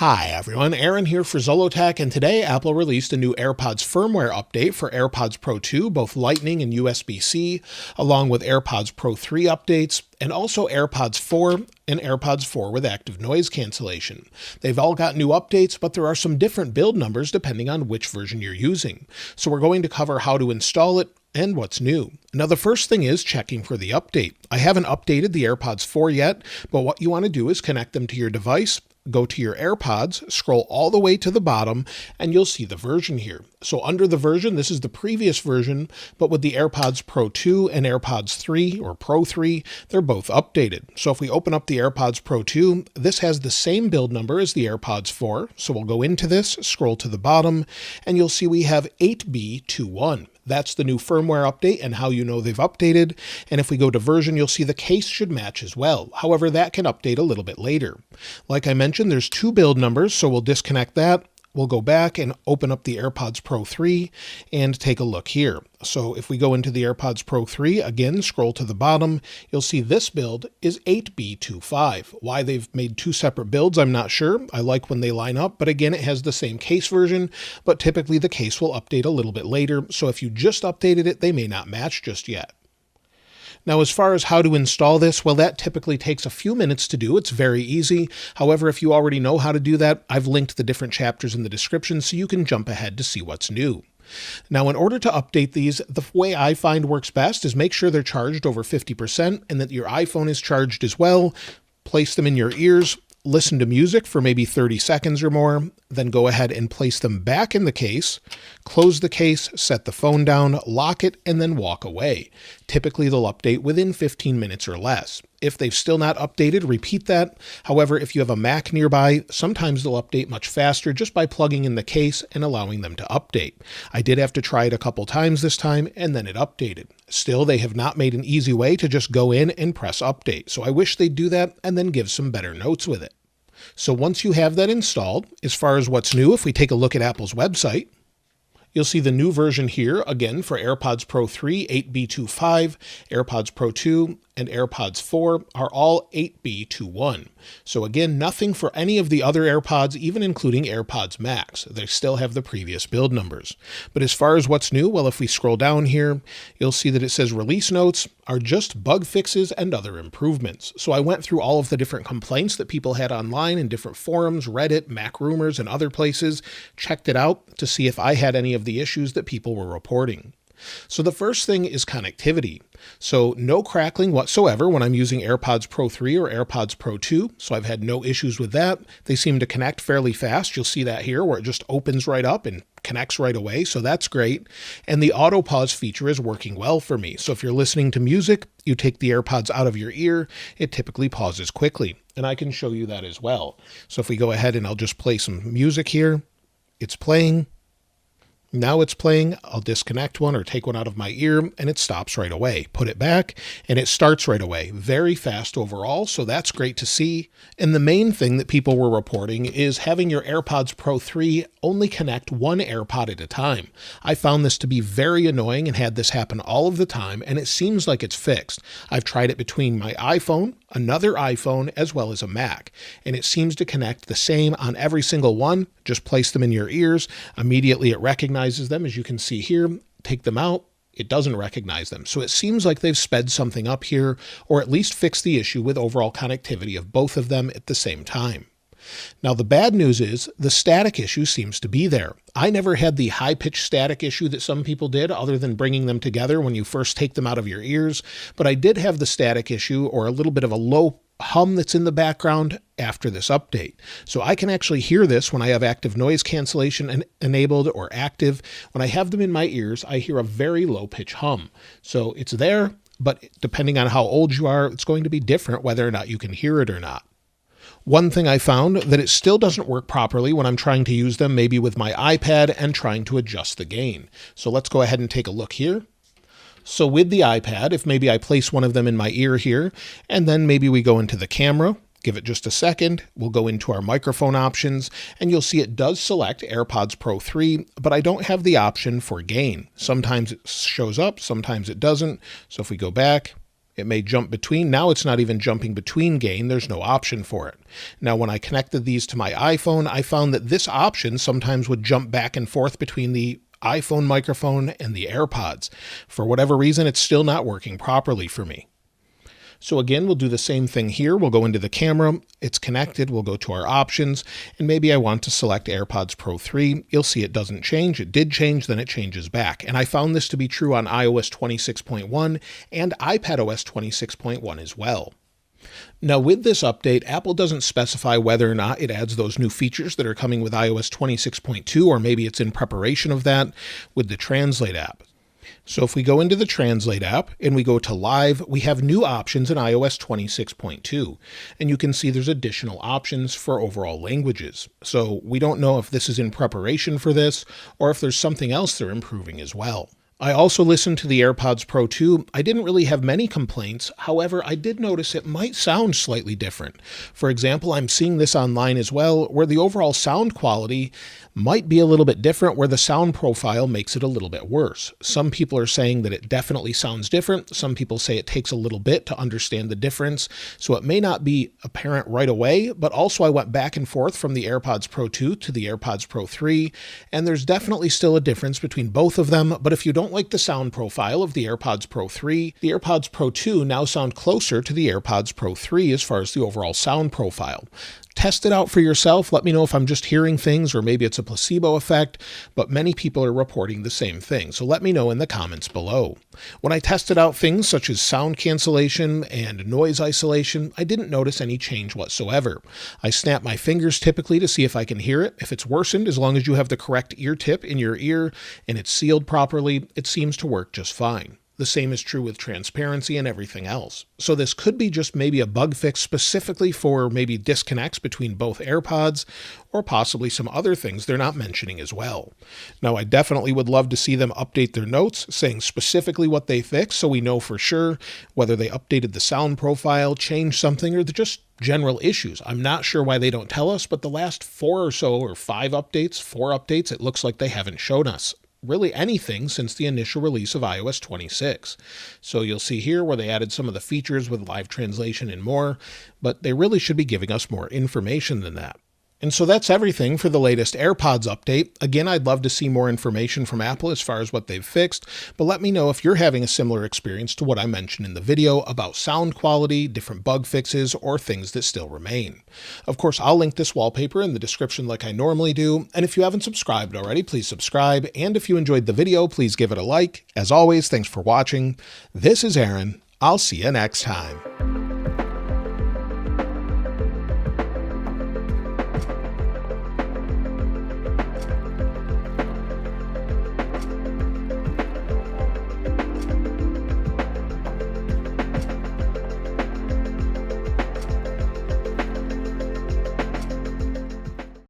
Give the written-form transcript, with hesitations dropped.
Hi everyone, Aaron here for Zollotech, and today Apple released a new AirPods firmware update for AirPods Pro 2, both Lightning and USB-C, along with AirPods Pro 3 updates, and also AirPods 4 and AirPods 4 with active noise cancellation. They've all got new updates, but there are some different build numbers depending on which version you're using. So we're going to cover how to install it and what's new. Now the first thing is checking for the update. I haven't updated the AirPods 4 yet, but what you want to do is connect them to your device, go to your AirPods, scroll all the way to the bottom, and you'll see the version here. So under the version, this is the previous version, but with the AirPods Pro 2 and AirPods 3 or Pro 3, they're both updated. So if we open up the AirPods Pro 2, this has the same build number as the AirPods 4. So we'll go into this, scroll to the bottom, and you'll see we have 8B21. That's the new firmware update and how you know they've updated. And if we go to version, you'll see the case should match as well. However, that can update a little bit later. Like I mentioned, there's two build numbers, so we'll disconnect that. We'll go back and open up the AirPods Pro 3 and take a look here. So if we go into the AirPods Pro 3, again, scroll to the bottom, you'll see this build is 8B25. Why they've made two separate builds, I'm not sure. I like when they line up, but again, it has the same case version, but typically the case will update a little bit later. So if you just updated it, they may not match just yet. Now, as far as how to install this, well, that typically takes a few minutes to do. It's very easy. However, if you already know how to do that, I've linked the different chapters in the description so you can jump ahead to see what's new. Now, in order to update these, the way I find works best is make sure they're charged over 50% and that your iPhone is charged as well. Place them in your ears, listen to music for maybe 30 seconds or more, then go ahead and place them back in the case, close the case, set the phone down, lock it, and then walk away. Typically, they'll update within 15 minutes or less. If they've still not updated, repeat that. However, if you have a Mac nearby, sometimes they'll update much faster just by plugging in the case and allowing them to update. I did have to try it a couple times this time, and then it updated. Still, they have not made an easy way to just go in and press update. So I wish they'd do that and then give some better notes with it. So once you have that installed, as far as what's new, if we take a look at Apple's website, you'll see the new version here, again, for AirPods Pro 3, 8B25, AirPods Pro 2, and AirPods 4 are all 8B21. So again, nothing for any of the other AirPods, even including AirPods Max. They still have the previous build numbers. But as far as what's new, well, if we scroll down here, you'll see that it says release notes are just bug fixes and other improvements. So I went through all of the different complaints that people had online in different forums, Reddit, Mac Rumors, and other places, checked it out to see if I had any of the issues that people were reporting. So the first thing is connectivity. So no crackling whatsoever when I'm using AirPods Pro 3 or AirPods Pro 2. So I've had no issues with that. They seem to connect fairly fast. You'll see that here where it just opens right up and connects right away. So that's great. And the auto pause feature is working well for me. So if you're listening to music, you take the AirPods out of your ear, it typically pauses quickly. And I can show you that as well. So if we go ahead and I'll just play some music here, it's playing. Now it's playing, I'll disconnect one or take one out of my ear and it stops right away. Put it back and it starts right away. Very fast overall, so that's great to see. And the main thing that people were reporting is having your AirPods Pro 3 only connect one AirPod at a time. I found this to be very annoying and had this happen all of the time, and it seems like it's fixed. I've tried it between my iPhone, another iPhone, as well as a Mac, and it seems to connect the same on every single one. Just place them in your ears. Immediately it recognizes them, as you can see here. Take them out. It doesn't recognize them. So it seems like they've sped something up here, or at least fixed the issue with overall connectivity of both of them at the same time. Now, the bad news is the static issue seems to be there. I never had the high-pitched static issue that some people did, other than bringing them together when you first take them out of your ears, but I did have the static issue or a little bit of a low hum that's in the background after this update. So I can actually hear this when I have active noise cancellation enabled or active. When I have them in my ears, I hear a very low-pitch hum. So it's there, but depending on how old you are, it's going to be different whether or not you can hear it or not. One thing I found that it still doesn't work properly when I'm trying to use them, maybe with my iPad and trying to adjust the gain. So let's go ahead and take a look here. So with the iPad, if maybe I place one of them in my ear here, and then maybe we go into the camera, give it just a second, we'll go into our microphone options, and you'll see it does select AirPods Pro 3, but I don't have the option for gain. Sometimes it shows up, sometimes it doesn't. So if we go back, It may jump between. Now it's not even jumping between gain. There's no option for it. Now, when I connected these to my iPhone, I found that this option sometimes would jump back and forth between the iPhone microphone and the AirPods. For whatever reason, it's still not working properly for me. So again, we'll do the same thing here. We'll go into the camera. It's connected. We'll go to our options, and maybe I want to select AirPods Pro 3. You'll see it doesn't change. It did change, then it changes back. And I found this to be true on iOS 26.1 and iPadOS 26.1 as well. Now, with this update, Apple doesn't specify whether or not it adds those new features that are coming with iOS 26.2, or maybe it's in preparation of that with the Translate app. So if we go into the Translate app and we go to Live, we have new options in iOS 26.2. And you can see there's additional options for overall languages. So we don't know if this is in preparation for this or if there's something else they're improving as well. I also listened to the AirPods Pro 2. I didn't really have many complaints. However, I did notice it might sound slightly different. For example, I'm seeing this online as well, where the overall sound quality might be a little bit different, where the sound profile makes it a little bit worse. Some people are saying that it definitely sounds different. Some people say it takes a little bit to understand the difference. So it may not be apparent right away, but also I went back and forth from the AirPods Pro 2 to the AirPods Pro 3, and there's definitely still a difference between both of them. But if you don't like the sound profile of the AirPods Pro 3, the AirPods Pro 2 now sound closer to the AirPods Pro 3 as far as the overall sound profile. Test it out for yourself. Let me know if I'm just hearing things or maybe it's a placebo effect, but many people are reporting the same thing. So let me know in the comments below. When I tested out things such as sound cancellation and noise isolation, I didn't notice any change whatsoever. I snap my fingers typically to see if I can hear it. If it's worsened, as long as you have the correct ear tip in your ear and it's sealed properly, it seems to work just fine. The same is true with transparency and everything else. So this could be just maybe a bug fix specifically for maybe disconnects between both AirPods, or possibly some other things they're not mentioning as well. Now, I definitely would love to see them update their notes saying specifically what they fixed so we know for sure whether they updated the sound profile, changed something, or just general issues. I'm not sure why they don't tell us, but the last 4 or 5 updates, it looks like they haven't shown us really anything since the initial release of iOS 26. So you'll see here where they added some of the features with live translation and more, but they really should be giving us more information than that. And so that's everything for the latest AirPods update. Again, I'd love to see more information from Apple as far as what they've fixed, but let me know if you're having a similar experience to what I mentioned in the video about sound quality, different bug fixes, or things that still remain. Of course, I'll link this wallpaper in the description like I normally do, and if you haven't subscribed already, please subscribe, and if you enjoyed the video, please give it a like. As always, thanks for watching. This is Aaron. I'll see you next time.